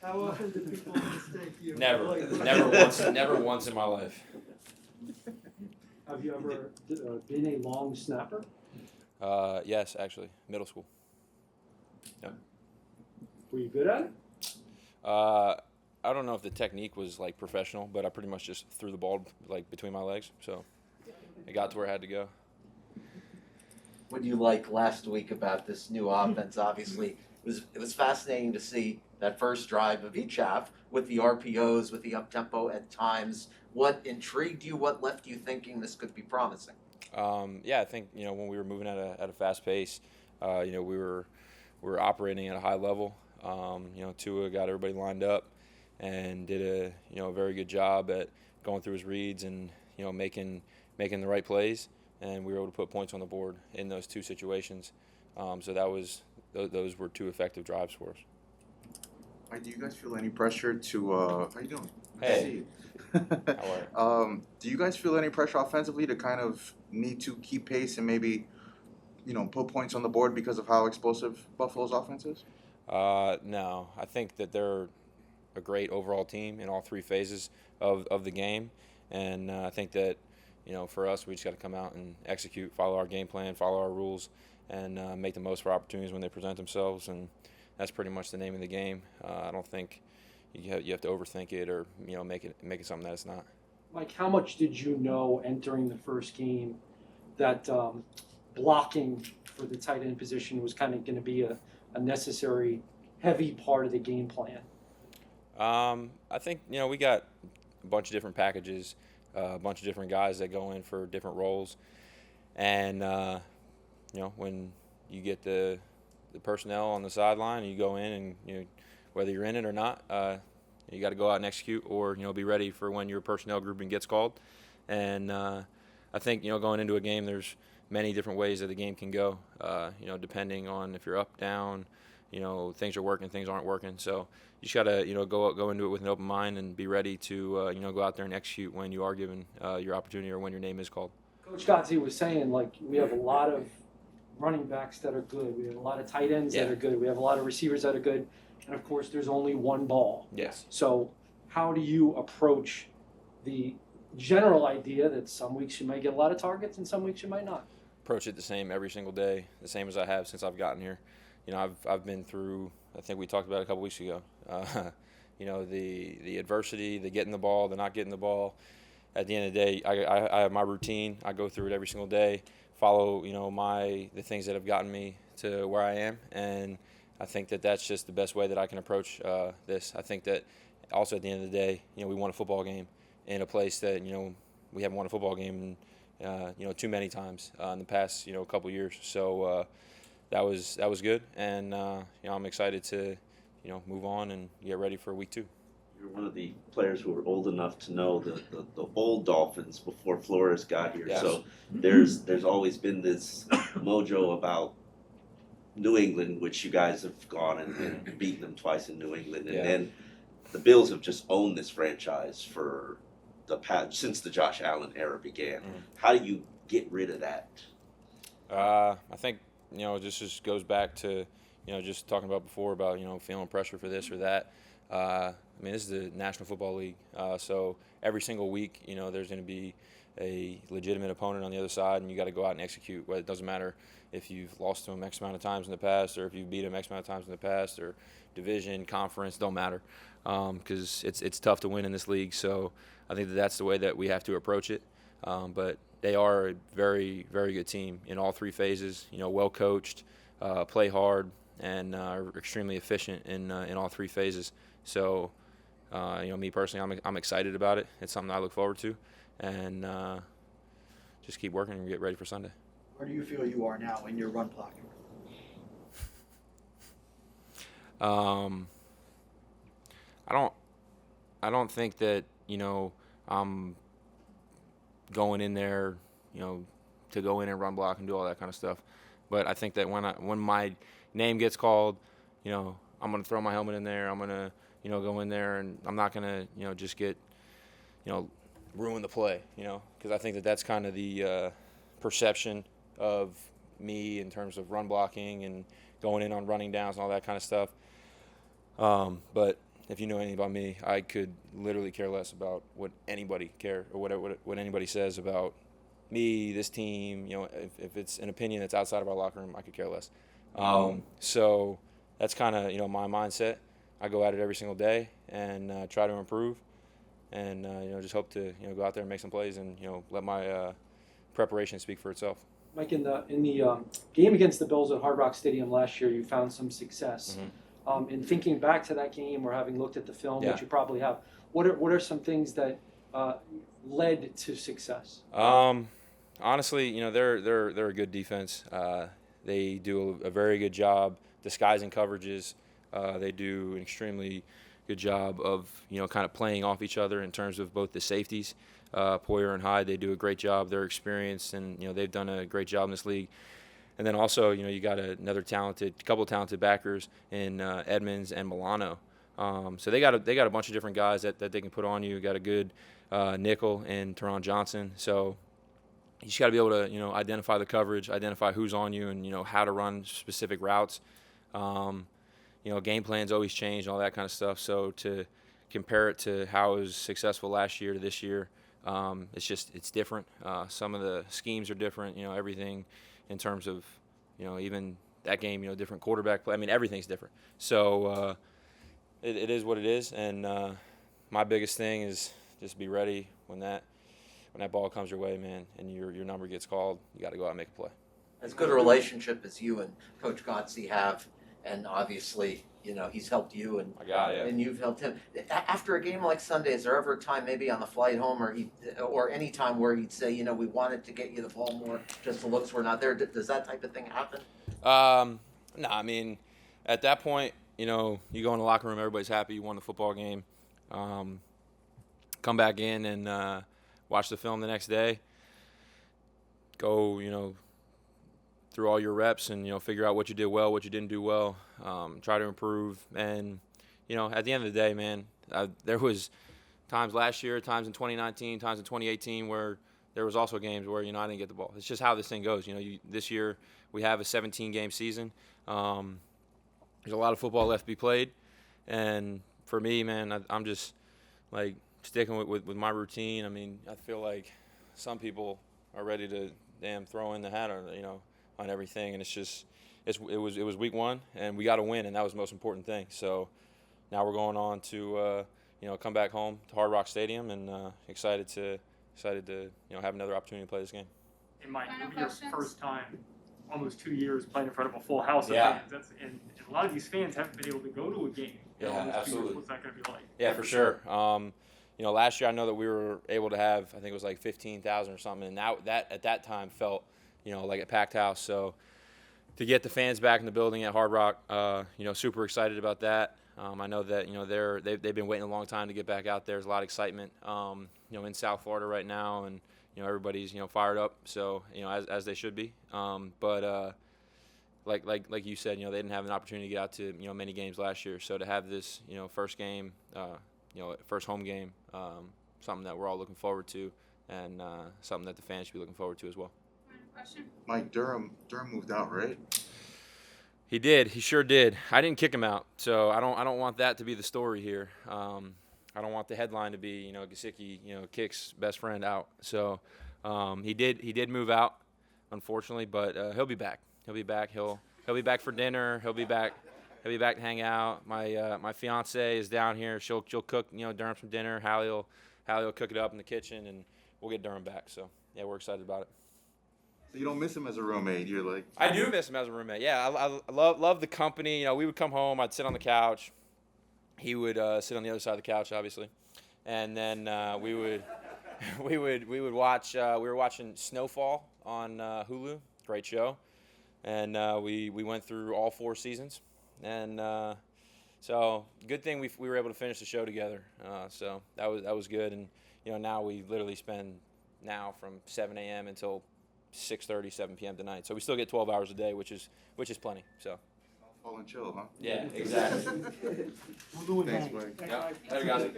How often do people mistake you? Never once in my life. Have you ever been a long snapper? Yes, actually, middle school. Were you good at it? I don't know if the technique was like professional, but I pretty much just threw the ball like between my legs, so it got to where I had to go. What do you like last week about this new offense? Obviously, it was fascinating to see that first drive of each half with the RPOs, with the up-tempo at times. What intrigued you? What left you thinking this could be promising? Yeah, I think when we were moving at a fast pace, we were operating at a high level. Tua got everybody lined up and did a very good job at going through his reads and making the right plays, and we were able to put points on the board in those two situations. So those were two effective drives for us. Do you guys feel any pressure to how you doing? Hey. How are you? Do you guys feel any pressure offensively to kind of need to keep pace and maybe put points on the board because of how explosive Buffalo's offense is? No, I think that they're a great overall team in all three phases of the game, and I think that for us, we just got to come out and execute, follow our game plan, follow our rules, and make the most of our opportunities when they present themselves, and that's pretty much the name of the game. I don't think you have to overthink it or make it something that it's not. Mike, how much did you know entering the first game that blocking for the tight end position was kind of going to be a necessary, heavy part of the game plan? I think we got a bunch of different packages, a bunch of different guys that go in for different roles, and when you get the personnel on the sideline, you go in and whether you're in it or not, you got to go out and execute, or be ready for when your personnel grouping gets called. And I think going into a game, there's many different ways that the game can go. Depending on if you're up, down, things are working, things aren't working. So you just got to go into it with an open mind and be ready to go out there and execute when you are given your opportunity or when your name is called. Coach Gotze was saying, we have a lot of running backs that are good. We have a lot of tight ends that are good. We have a lot of receivers that are good. And, of course, there's only one ball. Yes. So how do you approach the general idea that some weeks you might get a lot of targets and some weeks you might not? Approach it the same every single day, the same as I have since I've gotten here. I've been through, I think we talked about it a couple weeks ago, the adversity, the getting the ball, the not getting the ball. At the end of the day, I have my routine. I go through it every single day, follow, the things that have gotten me to where I am, and I think that that's just the best way that I can approach this. I think that also at the end of the day, we won a football game in a place that, we haven't won a football game too many times in the past, couple years. So that was good, and I'm excited to, move on and get ready for week 2. You're one of the players who were old enough to know the old Dolphins before Flores got here. Yes. So there's always been this mojo about New England, which you guys have gone and beaten them twice in New England, and then the Bills have just owned this franchise for since the Josh Allen era began. How do you get rid of that? I think this just goes back to just talking about before about feeling pressure for this or that. This is the National Football League, so every single week there's going to be a legitimate opponent on the other side, and you got to go out and execute. Well, it doesn't matter if you've lost to them X amount of times in the past, or if you've beat them X amount of times in the past, or division, conference, don't matter, because it's tough to win in this league. So I think that's the way that we have to approach it. But they are a very, very good team in all three phases. Well coached, play hard, and are extremely efficient in all three phases. So me personally, I'm excited about it. It's something I look forward to, and just keep working and get ready for Sunday. Where do you feel you are now in your run blocking? I don't think that I'm going in there to go in and run block and do all that kind of stuff. But I think that when my name gets called, I'm going to throw my helmet in there. I'm going to go in there, and I'm not going to just get ruin the play, because I think that that's kind of the perception of me in terms of run blocking and going in on running downs and all that kind of stuff. But if you know anything about me, I could literally care less about what anybody what anybody says about me, this team. You know, if it's an opinion that's outside of our locker room, I could care less. So that's kind of, you know, my mindset. I go at it every single day and try to improve, and you know, just hope to, you know, go out there and make some plays and, you know, let my preparation speak for itself. Mike, in the game against the Bills at Hard Rock Stadium last year, you found some success. In thinking back to that game or having looked at the film, Yeah. which you probably have, what are some things that led to success? Honestly, you know, they're a good defense. They do a very good job disguising coverages. They do an extremely good job of, you know, kind of playing off each other in terms of both the safeties. Poyer and Hyde, they do a great job. They're experienced, and, you know, they've done a great job in this league. And then also, you know, you got couple of talented backers in Edmonds and Milano. So they got a bunch of different guys that they can put on you. Got a good nickel in Teron Johnson. So you just got to be able to, you know, identify the coverage, identify who's on you, and, you know, how to run specific routes. You know, game plans always change and all that kind of stuff. So to compare it to how it was successful last year to this year, it's different. Some of the schemes are different. You know, everything in terms of, you know, even that game, you know, different quarterback play. I mean, everything's different. So it is what it is. And my biggest thing is just be ready when that ball comes your way, man, and your number gets called. You got to go out and make a play. As good a relationship as you and Coach Gotze have, and obviously, you know, he's helped you and and you've helped him. After a game like Sunday, is there ever a time, maybe on the flight home, or any time where he'd say, you know, we wanted to get you the ball more, just the looks were not there? Does that type of thing happen? No, I mean, at that point, you know, you go in the locker room, everybody's happy, you won the football game. Come back in and watch the film the next day. Go, you know, through all your reps and, you know, figure out what you did well, what you didn't do well, try to improve. And, you know, at the end of the day, man, there was times last year, times in 2019, times in 2018 where there was also games where, you know, I didn't get the ball. It's just how this thing goes. You know, this year we have a 17-game season. There's a lot of football left to be played. And for me, man, I'm just, like, sticking with my routine. I mean, I feel like some people are ready to throw in the hat on, you know, on everything, and it was week one, and we got to win, and that was the most important thing. So now we're going on to you know, come back home to Hard Rock Stadium, and excited to you know, have another opportunity to play this game. It might be your first time, almost 2 years playing in front of a full house of Yeah. fans. And a lot of these fans haven't been able to go to a game. in Yeah, almost 2 years. absolutely. What's that going to be like? Yeah, for sure. You know, last year I know that we were able to have, I think it was like 15,000 or something, and now that at that time felt, you know, like a packed house. So to get the fans back in the building at Hard Rock, you know, super excited about that. I know that, you know, they've been waiting a long time to get back out there. There's a lot of excitement, you know, in South Florida right now, and, you know, everybody's, you know, fired up. So, you know, as they should be. But like you said, you know, they didn't have an opportunity to get out to, you know, many games last year. So to have this, you know, first game, you know, first home game, something that we're all looking forward to, and something that the fans should be looking forward to as well. Question? Mike, Durham moved out, right? He did. He sure did. I didn't kick him out, so I don't want that to be the story here. I don't want the headline to be, you know, Gesicki, you know, kicks best friend out. So he did move out, unfortunately, but he'll be back. He'll be back. He'll be back for dinner. He'll be back to hang out. My fiance is down here. She'll cook, you know, Durham some dinner. Hallie will cook it up in the kitchen, and we'll get Durham back. So yeah, we're excited about it. So you don't miss him as a roommate. You're like, I do miss him as a roommate. Yeah, I love the company. You know, we would come home. I'd sit on the couch. He would sit on the other side of the couch, obviously, and then we would watch. We were watching Snowfall on Hulu. Great show, and we went through all 4 seasons, and so good thing we were able to finish the show together. So that was good, and you know, now we literally spend now from 7 a.m. until 6:30, 7 p.m. tonight. So we still get 12 hours a day, which is plenty. So fall and chill, huh? yeah, exactly. Thanks, Mike. Yeah, there you go.